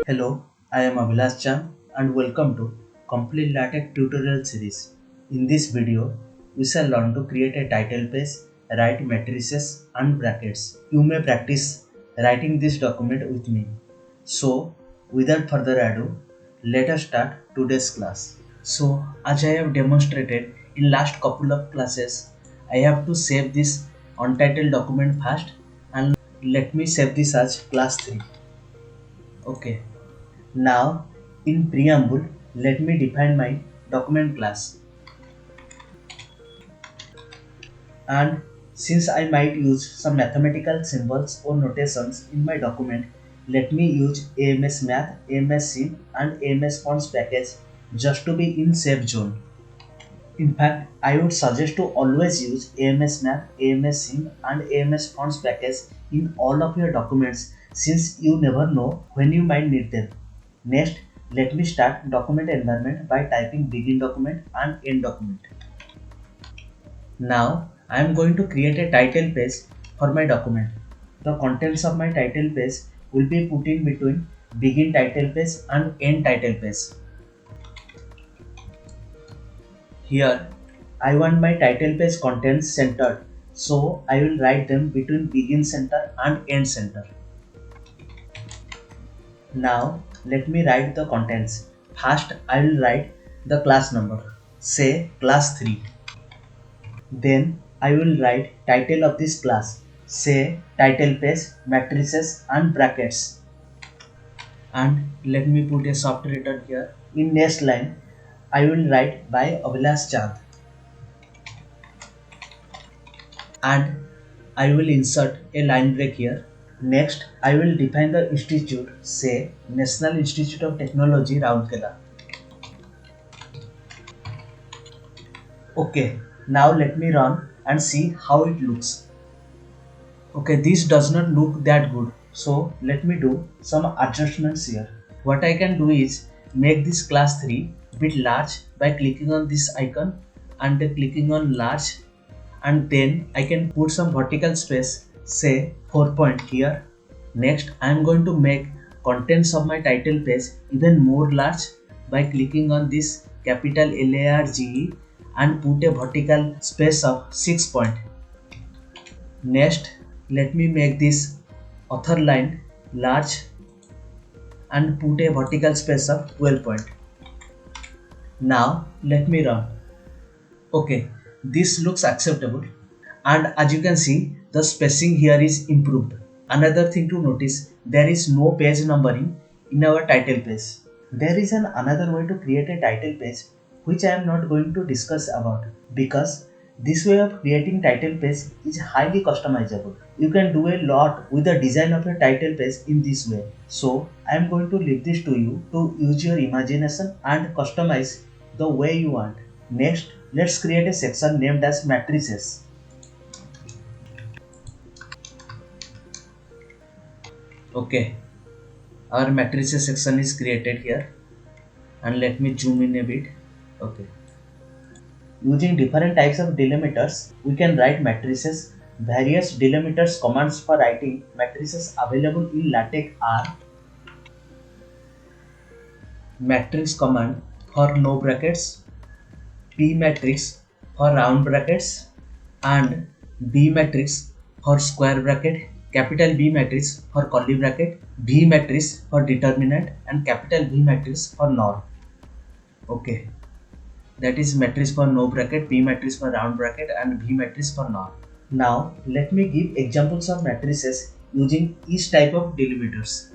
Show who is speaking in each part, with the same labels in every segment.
Speaker 1: Hello, I am Abhilash Chand and welcome to Complete LaTeX tutorial series. In this video, we shall learn to create a title page, write matrices and brackets. You may practice writing this document with me. So, without further ado, let us start today's class. So, as I have demonstrated in last couple of classes, I have to save this untitled document first and let me save this as class 3. Okay. Now, in preamble, let me define my document class. And since I might use some mathematical symbols or notations in my document, let me use AMS Math, AMS Sim and AMS Fonts package just to be in safe zone. In fact, I would suggest to always use AMS Math, AMS Sim and AMS Fonts package in all of your documents since you never know when you might need them. Next, let me start document environment by typing begin document and end document. Now, I am going to create a title page for my document. The contents of my title page will be put in between begin title page and end title page. Here, I want my title page contents centered, so I will write them between begin center and end center. Now, let me write the contents. First, I will write the class number, say class 3. Then, I will write title of this class, say title page, matrices and brackets. And let me put a soft return here. In next line, I will write by Abhilash Chand. And I will insert a line break here. Next, I will define the institute, say National Institute of Technology, Rourkela. Okay, now let me run and see how it looks. Okay, this does not look that good. So let me do some adjustments here. What I can do is make this class 3 bit large by clicking on this icon and clicking on large, and then I can put some vertical space, say 4 point here. Next, I am going to make contents of my title page even more large by clicking on this capital LARGE and put a vertical space of 6 point. Next, let me make this author line large and put a vertical space of 12 point. Now let me run. Okay, this looks acceptable, and as you can see, the spacing here is improved. Another thing to notice, there is no page numbering in our title page. There is another way to create a title page which I am not going to discuss about, because this way of creating title page is highly customizable. You can do a lot with the design of a title page in this way. So I am going to leave this to you to use your imagination and customize the way you want. Next, let's create a section named as matrices. Okay, our matrices section is created here, and let me zoom in a bit. Okay. Using different types of delimiters, we can write matrices. Various delimiters commands for writing matrices available in LaTeX are matrix command for no brackets, P matrix for round brackets, and B matrix for square bracket, capital B matrix for curly bracket, V matrix for determinant, and capital V matrix for NOR. Okay. That is matrix for no bracket, P matrix for round bracket, and V matrix for NOR. Now let me give examples of matrices using each type of delimiters.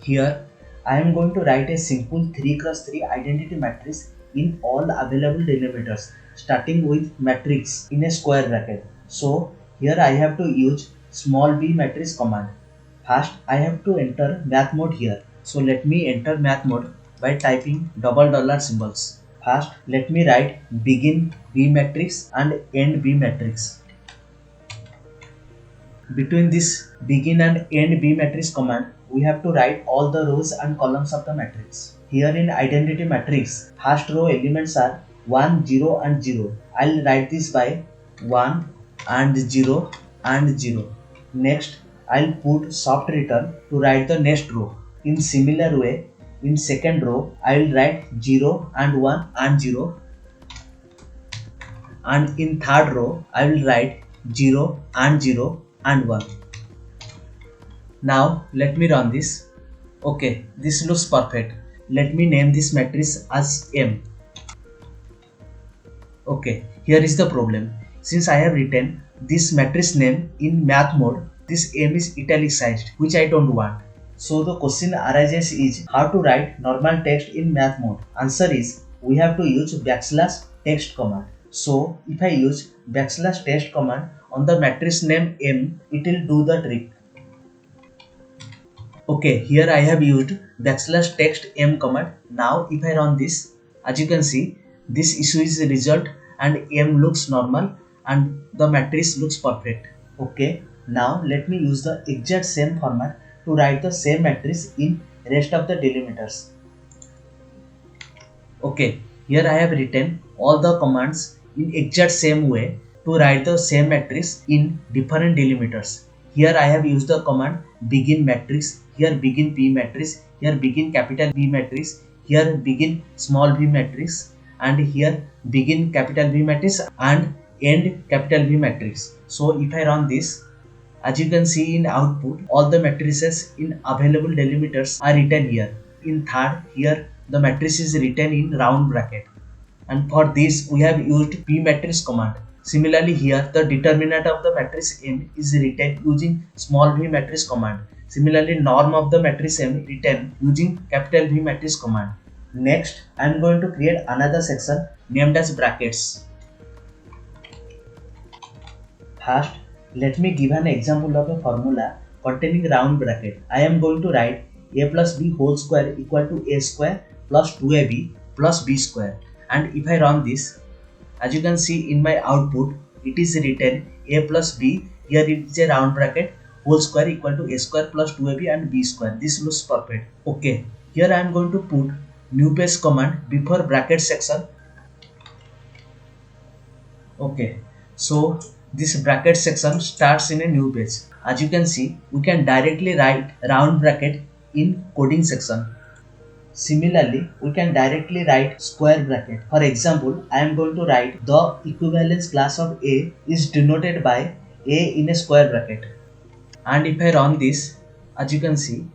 Speaker 1: Here I am going to write a simple 3x3 identity matrix in all available delimiters, starting with matrix in a square bracket. So here I have to use small b matrix command. First, I have to enter math mode here. So let me enter math mode by typing $$ symbols. First, let me write begin B matrix and end B matrix. Between this begin and end B matrix command, we have to write all the rows and columns of the matrix. Here in identity matrix, first row elements are 1, 0 and 0. I'll write this by 1 and 0 and 0. Next, I'll put soft return to write the next row. In similar way, in second row, I will write 0 and 1 and 0, and in third row, I will write 0 and 0 and 1. Now, let me run this. Okay, this looks perfect. Let me name this matrix as M. Okay, here is the problem. Since I have written this matrix name in math mode, this M is italicized, which I don't want. So the question arises is how to write normal text in math mode. Answer is we have to use \text command. So if I use \text command on the matrix name M, it will do the trick. Okay, here I have used \text M command. Now if I run this, as you can see, this issue is the result and M looks normal and the matrix looks perfect. Okay, now let me use the exact same format to write the same matrix in rest of the delimiters. Okay, here I have written all the commands in exact same way to write the same matrix in different delimiters. Here I have used the command begin matrix, here begin P matrix, here begin capital B matrix, here begin small b matrix, and here begin capital B matrix and end capital B matrix. So if I run this, as you can see in output, all the matrices in available delimiters are written here. In third, here the matrix is written in round bracket. And for this, we have used P matrix command. Similarly, here the determinant of the matrix M is written using small b matrix command. Similarly, norm of the matrix M written using capital B matrix command. Next, I am going to create another section named as brackets. First, let me give an example of a formula containing round bracket. I am going to write a plus b whole square equal to a square plus 2ab plus b square. And if I run this, as you can see in my output, it is written a plus b, here it is a round bracket, whole square equal to a square plus 2ab and b square. This looks perfect. Okay, here I am going to put new page command before bracket section. Okay, so this bracket section starts in a new page. As you can see, we can directly write round bracket in coding section. Similarly, we can directly write square bracket. For example, I am going to write the equivalence class of A is denoted by A in a square bracket. And if I run this, as you can see,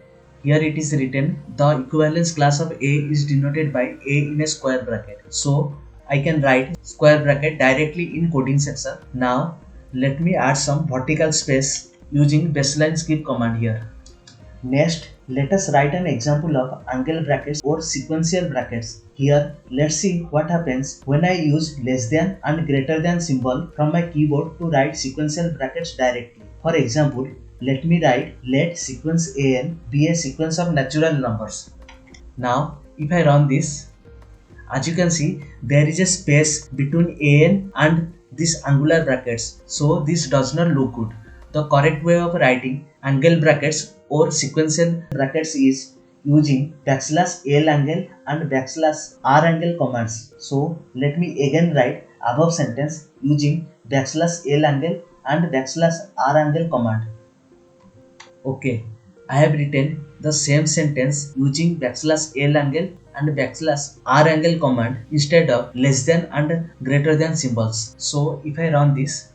Speaker 1: here it is written the equivalence class of A is denoted by A in a square bracket. So I can write square bracket directly in coding section. Now let me add some vertical space using baseline skip command here. Next, let us write an example of angle brackets or sequential brackets. Here, let's see what happens when I use less than and greater than symbol from my keyboard to write sequential brackets directly. For example, let me write let sequence an be a sequence of natural numbers. Now, if I run this, as you can see, there is a space between an and these angular brackets. So this does not look good. The correct way of writing angle brackets or sequential brackets is using \l angle and \r angle commands. So let me again write above sentence using \l angle and \r angle command. Okay, I have written the same sentence using \l angle and \r angle command instead of less than and greater than symbols. So if I run this,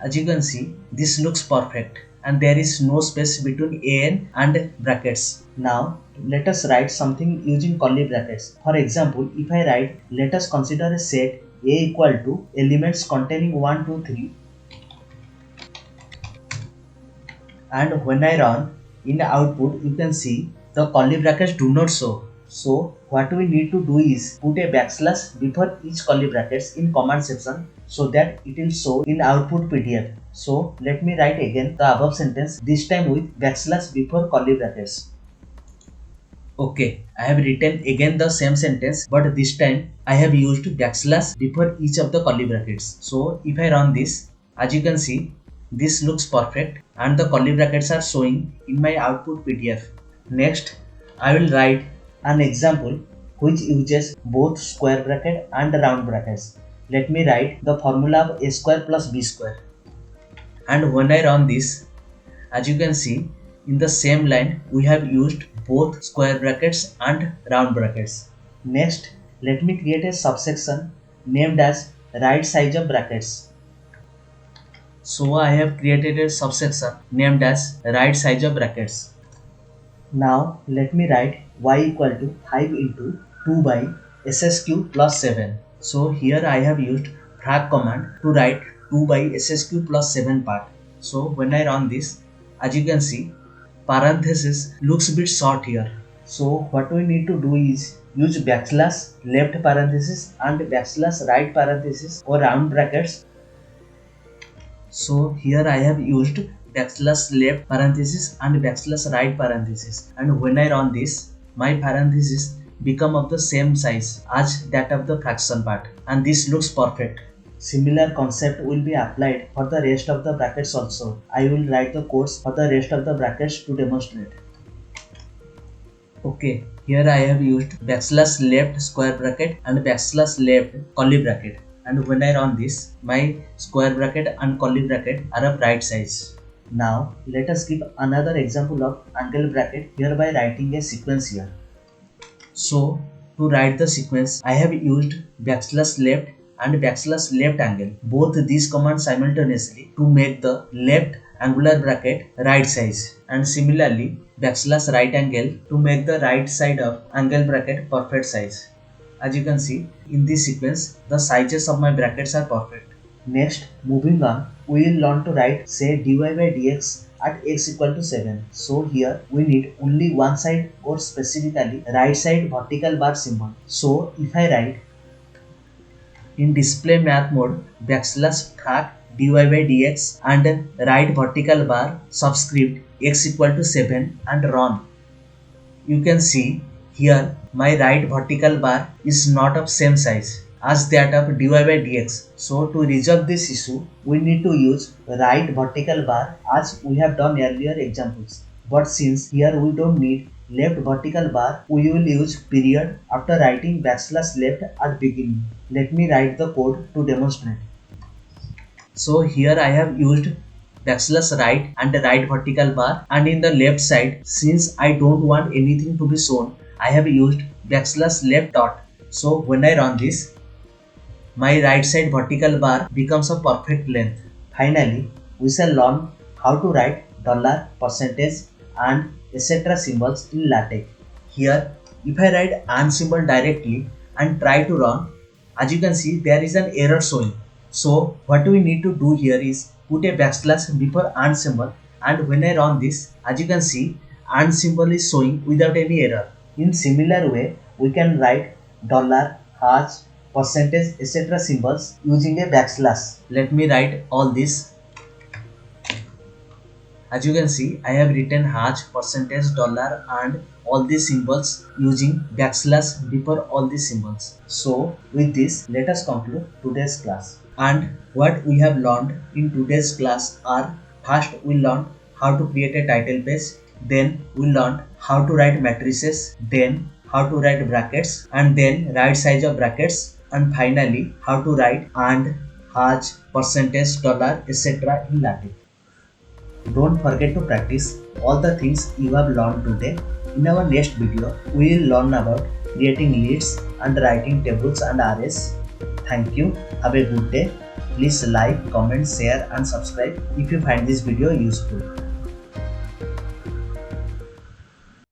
Speaker 1: as you can see, this looks perfect and there is no space between an and brackets. Now let us write something using curly brackets. For example, if I write let us consider a set A equal to elements containing 1, 2, 3, and when I run in the output, you can see the curly brackets do not show. So what we need to do is put a backslash before each curly brackets in command section so that it will show in output PDF. So let me write again the above sentence, this time with backslash before curly brackets. Okay, I have written again the same sentence, but this time I have used backslash before each of the curly brackets. So if I run this, as you can see, this looks perfect and the curly brackets are showing in my output PDF. Next, I will write an example which uses both square bracket and round brackets. Let me write the formula of a square plus b square. And when I run this, as you can see, in the same line we have used both square brackets and round brackets. Next, let me create a subsection named as right size of brackets. So I have created a subsection named as right size of brackets. Now let me write y equal to 5 into 2 by ss cube plus 7. So here I have used frac command to write 2 by ss cube plus 7 part. So when I run this, as you can see, parenthesis looks a bit short here. So what we need to do is use backslash left parenthesis and backslash right parenthesis or round brackets. So here I have used backslash left parenthesis and backslash right parenthesis, and when I run this, my parenthesis become of the same size as that of the fraction part, and this looks perfect. Similar concept will be applied for the rest of the brackets also. I will write the codes for the rest of the brackets to demonstrate. Okay, here I have used backslash left square bracket and backslash left curly bracket, and when I run this, my square bracket and curly bracket are of right size. Now let us give another example of angle bracket here by writing a sequence here. So to write the sequence, I have used backslash left and backslash left angle, both these commands simultaneously, to make the left angular bracket right size, and similarly backslash right angle to make the right side of angle bracket perfect size. As you can see, in this sequence, the sizes of my brackets are perfect. Next, moving on, we will learn to write say dy by dx at x equal to 7. So here we need only one side, or specifically right side vertical bar symbol. So if I write in display math mode backslash frac dy by dx and right vertical bar subscript x equal to 7 and run, you can see here my right vertical bar is not of same size as that of dy by dx. So to resolve this issue, we need to use right vertical bar as we have done earlier examples. But since here we don't need left vertical bar, we will use period after writing backslash left at beginning. Let me write the code to demonstrate. So here I have used backslash right and right vertical bar, and in the left side, since I don't want anything to be shown, I have used backslash left dot. So when I run this, my right side vertical bar becomes a perfect length. Finally, we shall learn how to write dollar, percentage and etc. symbols in LaTeX. Here, if I write and symbol directly and try to run, as you can see there is an error showing. So what we need to do here is put a backslash before and symbol, and when I run this, as you can see, and symbol is showing without any error. In similar way, we can write dollar, hash, percentage, etc. symbols using a backslash. Let me write all this. As you can see, I have written hash, percentage, dollar and all these symbols using backslash before all these symbols. So with this, let us conclude today's class. And what we have learned in today's class are: first we learned how to create a title page, then we learned how to write matrices, then how to write brackets, and then right size of brackets, and finally how to write and, hash, percentage, dollar, etc. in LaTeX. Don't forget to practice all the things you have learned today. In our next video, we will learn about creating lists and writing tables and arrays. Thank you. Have a good day. Please like, comment, share and subscribe if you find this video useful.